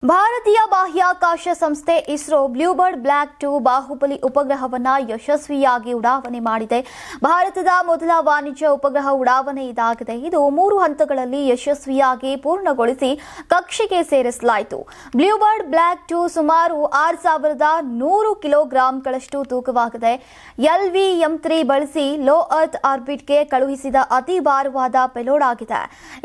ಭಾರತೀಯ ಬಾಹ್ಯಾಕಾಶ ಸಂಸ್ಥೆ ಇಸ್ರೋ ಬ್ಲೂಬರ್ಡ್ ಬ್ಲ್ಯಾಕ್ 2 ಬಾಹುಬಲಿ ಉಪಗ್ರಹವನ್ನು ಯಶಸ್ವಿಯಾಗಿ ಉಡಾವಣೆ ಮಾಡಿದೆ. ಭಾರತದ ಮೊದಲ ವಾಣಿಜ್ಯ ಉಪಗ್ರಹ ಉಡಾವಣೆ ಇದಾಗಿದೆ. ಇದು 3 ಹಂತಗಳಲ್ಲಿ ಯಶಸ್ವಿಯಾಗಿ ಪೂರ್ಣಗೊಳಿಸಿ ಕಕ್ಷೆಗೆ ಸೇರಿಸಲಾಯಿತು. ಬ್ಲೂಬರ್ಡ್ ಬ್ಲ್ಯಾಕ್ 2 ಸುಮಾರು 6100 ಕಿಲೋಗ್ರಾಂಗಳಷ್ಟು ತೂಕವಾಗಿದೆ. LVM-3 ಬಳಸಿ ಲೋ ಅರ್ತ್ ಆರ್ಬಿಟ್ಗೆ ಕಳುಹಿಸಿದ ಅತಿ ಭಾರವಾದ ಪೇಲೋಡ್ ಆಗಿದೆ.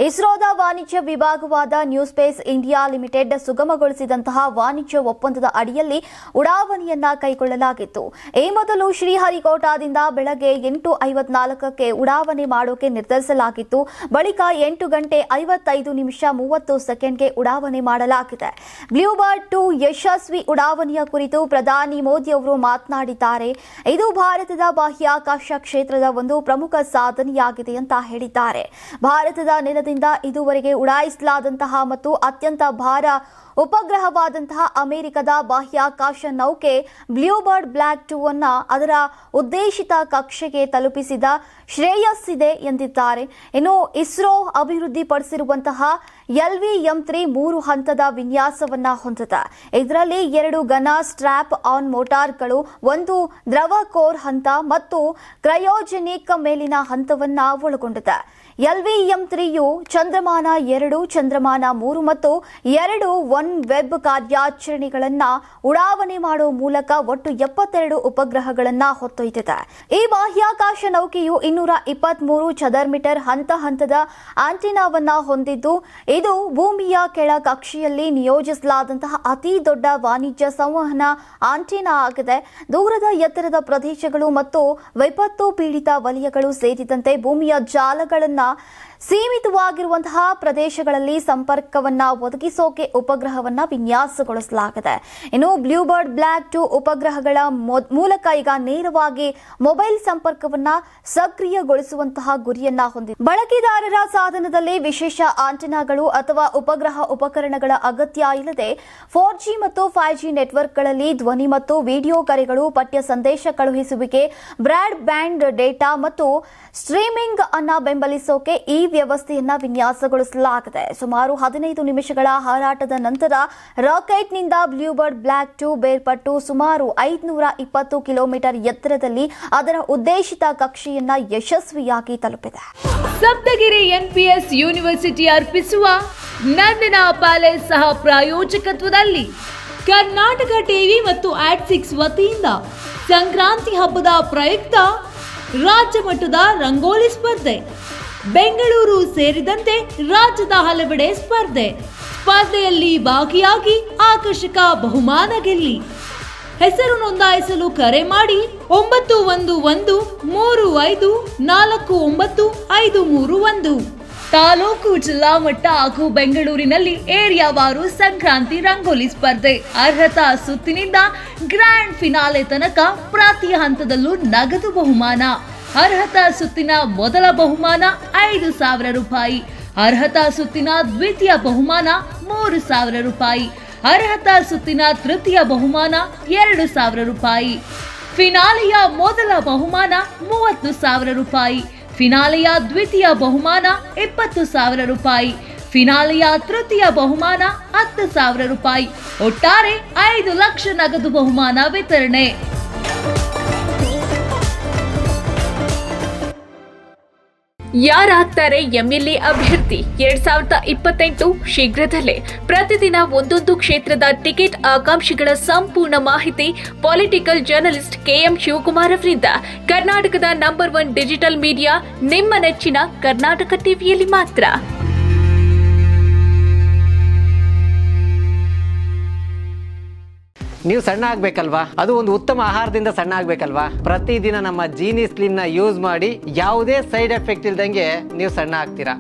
ಇಸ್ರೋದ ವಾಣಿಜ್ಯ ವಿಭಾಗವಾದ ನ್ಯೂ ಸ್ಪೇಸ್ ಇಂಡಿಯಾ ಲಿಮಿಟೆಡ್ ಸುಗಮಗೊಳಿಸಿದಂತಹ ವಾಣಿಜ್ಯ ಒಪ್ಪಂದದ ಅಡಿಯಲ್ಲಿ ಉಡಾವಣೆಯನ್ನ ಕೈಗೊಳ್ಳಲಾಗಿತ್ತು. ಈ ಮೊದಲು ಶ್ರೀಹರಿಕೋಟಾದಿಂದ ಬೆಳಗ್ಗೆ 8:54ಕ್ಕೆ ಉಡಾವಣೆ ಮಾಡೋಕೆ ನಿರ್ಧರಿಸಲಾಗಿತ್ತು. ಬಳಿಕ 8 ಗಂಟೆ 55 ನಿಮಿಷ 30 ಸೆಕೆಂಡ್ಗೆ ಉಡಾವಣೆ ಮಾಡಲಾಗಿದೆ. ಬ್ಲೂಬರ್ಡ್ 2 ಯಶಸ್ವಿ ಉಡಾವಣೆಯ ಕುರಿತು ಪ್ರಧಾನಿ ಮೋದಿ ಅವರು ಮಾತನಾಡಿದ್ದಾರೆ. ಇದು ಭಾರತದ ಬಾಹ್ಯಾಕಾಶ ಕ್ಷೇತ್ರದ ಒಂದು ಪ್ರಮುಖ ಸಾಧನೆಯಾಗಿದೆ ಅಂತ ಹೇಳಿದ್ದಾರೆ. ಭಾರತದ ನೆಲದಿಂದ ಇದುವರೆಗೆ ಉಡಾಯಿಸಲಾದಂತಹ ಮತ್ತು ಅತ್ಯಂತ ಭಾರ ಉಪಗ್ರಹವಾದಂತಹ ಅಮೆರಿಕದ ಬಾಹ್ಯಾಕಾಶ ನೌಕೆ ಬ್ಲೂಬರ್ಡ್ ಬ್ಲ್ಯಾಕ್ 2 ಅನ್ನು ಅದರ ಉದ್ದೇಶಿತ ಕಕ್ಷೆಗೆ ತಲುಪಿಸಿದ ಶ್ರೇಯಸ್ಸಿದೆ ಎಂದಿದ್ದಾರೆ. ಇನ್ನು ಇಸ್ರೋ ಅಭಿವೃದ್ಧಿಪಡಿಸಿರುವಂತಹ LVM-3 3 ಹಂತದ ವಿನ್ಯಾಸವನ್ನ ಹೊಂದಿದೆ. ಇದರಲ್ಲಿ 2 ಘನ ಸ್ಟ್ರ್ಯಾಪ್ ಆನ್ ಮೋಟಾರ್ಗಳು, 1 ದ್ರವ ಕೋರ್ ಹಂತ ಮತ್ತು ಕ್ರಯೋಜೆನಿಕ್ ಮೇಲಿನ ಹಂತವನ್ನ ಒಳಗೊಂಡಿದೆ. LVM-3ಯು ಚಂದ್ರಮಾನ 2, ಚಂದ್ರಮಾನ 3 ಮತ್ತು 2 ಒನ್ ವೆಬ್ ಕಾರ್ಯಾಚರಣೆಗಳನ್ನು ಉಡಾವಣೆ ಮಾಡುವ ಮೂಲಕ ಒಟ್ಟು 72 ಉಪಗ್ರಹಗಳನ್ನು ಹೊತ್ತೊಯ್ದಿದೆ. ಈ ಬಾಹ್ಯಾಕಾಶ ನೌಕೆಯು 223 ಚದರ ಮೀಟರ್ ಹಂತದ ಆಂಟಿನಾವನ್ನ ಹೊಂದಿದ್ದು, ಇದು ಭೂಮಿಯ ಕೆಳ ಕಕ್ಷೆಯಲ್ಲಿ ನಿಯೋಜಿಸಲಾದಂತಹ ಅತಿ ದೊಡ್ಡ ವಾಣಿಜ್ಯ ಸಂವಹನ ಆಂಟಿನಾ ಆಗಿದೆ. ದೂರದ ಎತ್ತರದ ಪ್ರದೇಶಗಳು ಮತ್ತು ವಿಪತ್ತು ಪೀಡಿತ ವಲಯಗಳು ಸೇರಿದಂತೆ ಭೂಮಿಯ ಜಾಲಗಳನ್ನು ಸೀಮಿತವಾಗಿರುವಂತಹ ಪ್ರದೇಶಗಳಲ್ಲಿ ಸಂಪರ್ಕವನ್ನ ಒದಗಿಸೋಕೆ ಉಪಗ್ರಹವನ್ನ ವಿನ್ಯಾಸಗೊಳಿಸಲಾಗಿದೆ. ಇನ್ನು ಬ್ಲೂಬರ್ಡ್ ಬ್ಲ್ಯಾಕ್ 2 ಉಪಗ್ರಹಗಳ ಮೂಲಕ ಈಗ ನೇರವಾಗಿ ಮೊಬೈಲ್ ಸಂಪರ್ಕವನ್ನ ಸಕ್ರಿಯಗೊಳಿಸುವಂತಹ ಗುರಿಯನ್ನ ಹೊಂದಿದೆ. ಬಳಕೆದಾರರ ಸಾಧನದಲ್ಲಿ ವಿಶೇಷ ಆಂಟೆನಾಗಳು ಅಥವಾ ಉಪಗ್ರಹ ಉಪಕರಣಗಳ ಅಗತ್ಯ ಇಲ್ಲದೆ 4G ಮತ್ತು 5G ನೆಟ್ವರ್ಕ್ಗಳಲ್ಲಿ ಧ್ವನಿ ಮತ್ತು ವಿಡಿಯೋ ಕರೆಗಳು, ಪಠ್ಯ ಸಂದೇಶ ಕಳುಹಿಸುವಿಕೆ, ಬ್ರಾಡ್ ಬ್ಯಾಂಡ್ ಡೇಟಾ ಮತ್ತು ಸ್ಟ್ರೀಮಿಂಗ್ ಅನ್ನ ಬೆಂಬಲಿಸೋಕೆ ಈ ವ್ಯವಸ್ಥೆಯನ್ನ ವಿನ್ಯಾಸಗೊಳಿಸಲಾಗಿದೆ. ಸುಮಾರು 15 ನಿಮಿಷಗಳ ಹಾರಾಟದ ನಂತರ ರಾಕೆಟ್ನಿಂದ ಬ್ಲೂಬರ್ಡ್ ಬ್ಲ್ಯಾಕ್ 2 ಬೇರ್ಪಟ್ಟು ಸುಮಾರು 520 ಕಿಲೋಮೀಟರ್ ಎತ್ತರದಲ್ಲಿ ಅದರ ಉದ್ದೇಶಿತ ಕಕ್ಷೆಯನ್ನ ಯಶಸ್ವಿಯಾಗಿ ತಲುಪಿದೆ. ಸಪ್ತಗಿರಿ NPS ಯೂನಿವರ್ಸಿಟಿ ಅರ್ಪಿಸುವ ನಂದನ ಪ್ಯಾಲೇಸ್ ಸಹ ಪ್ರಾಯೋಜಕತ್ವದಲ್ಲಿ ಕರ್ನಾಟಕ ಟಿವಿ ಮತ್ತು ಆಡ್6 ವತಿಯಿಂದ ಸಂಕ್ರಾಂತಿ ಹಬ್ಬದ ಪ್ರಯುಕ್ತ ರಾಜ್ಯ ಮಟ್ಟದ ರಂಗೋಲಿ ಸ್ಪರ್ಧೆ, ಬೆಂಗಳೂರು ಸೇರಿದಂತೆ ರಾಜ್ಯದ ಹಲವೆಡೆ ಸ್ಪರ್ಧೆಯಲ್ಲಿ ಭಾಗಿಯಾಗಿ ಆಕರ್ಷಕ ಬಹುಮಾನ ಗೆಲ್ಲಿ. ಹೆಸರು ನೋಂದಾಯಿಸಲು ಕರೆ ಮಾಡಿ 9113549531. ತಾಲೂಕು, ಜಿಲ್ಲಾ ಮಟ್ಟ ಹಾಗೂ ಬೆಂಗಳೂರಿನಲ್ಲಿ ಏರಿಯಾವಾರು ಸಂಕ್ರಾಂತಿ ರಂಗೋಲಿ ಸ್ಪರ್ಧೆ. ಅರ್ಹತಾ ಸುತ್ತಿನಿಂದ ಗ್ರ್ಯಾಂಡ್ ಫಿನಾಲೆ ತನಕ ಪ್ರತಿ ಹಂತದಲ್ಲೂ ನಗದು ಬಹುಮಾನ. ಅರ್ಹತಾ ಸುತ್ತಿನ ಮೊದಲ ಬಹುಮಾನ 5,000 ರೂಪಾಯಿ. ಅರ್ಹತಾ ಸುತ್ತಿನ ದ್ವಿತೀಯ ಬಹುಮಾನ 3,000 ರೂಪಾಯಿ. ಅರ್ಹತಾ ಸುತ್ತಿನ ತೃತೀಯ ಬಹುಮಾನ 2,000 ರೂಪಾಯಿ. ಫಿನಾಲೆಯ ಮೊದಲ ಬಹುಮಾನ 30,000 ರೂಪಾಯಿ. ಫಿನಾಲೆಯ ದ್ವಿತೀಯ ಬಹುಮಾನ 20,000 ರೂಪಾಯಿ. ಫಿನಾಲೆಯ ತೃತೀಯ ಬಹುಮಾನ 10,000 ರೂಪಾಯಿ. ಒಟ್ಟಾರೆ 5 ಲಕ್ಷ ನಗದು ಬಹುಮಾನ ವಿತರಣೆ. ಯಾರಾಗ್ತಾರೆ MLA ಅಭ್ಯರ್ಥಿ 2028 ಶೀಘ್ರದಲ್ಲೇ. ಪ್ರತಿದಿನ ಒಂದೊಂದು ಕ್ಷೇತ್ರದ ಟಿಕೆಟ್ ಆಕಾಂಕ್ಷಿಗಳ ಸಂಪೂರ್ಣ ಮಾಹಿತಿ ಪೊಲಿಟಿಕಲ್ ಜರ್ನಲಿಸ್ಟ್ KM ಶಿವಕುಮಾರ್ ಅವರಿಂದ. ಕರ್ನಾಟಕದ ನಂಬರ್ 1 ಡಿಜಿಟಲ್ ಮೀಡಿಯಾ ನಿಮ್ಮ ನೆಚ್ಚಿನ ಕರ್ನಾಟಕ ಟಿವಿಯಲ್ಲಿ ಮಾತ್ರ. ನೀವು ಸಣ್ಣ ಆಗಬೇಕಲ್ವಾ? ಅದು ಒಂದು ಉತ್ತಮ ಆಹಾರದಿಂದ ಸಣ್ಣ ಆಗಬೇಕಲ್ವಾ? ಪ್ರತಿದಿನ ನಮ್ಮ ಜೀನಿ ಸ್ಲಿಮ್ನ ಯೂಸ್ ಮಾಡಿ ಯಾವುದೇ ಸೈಡ್ ಎಫೆಕ್ಟ್ ಇಲ್ದಂಗೆ ನೀವು ಸಣ್ಣ ಆಗ್ತೀರಾ.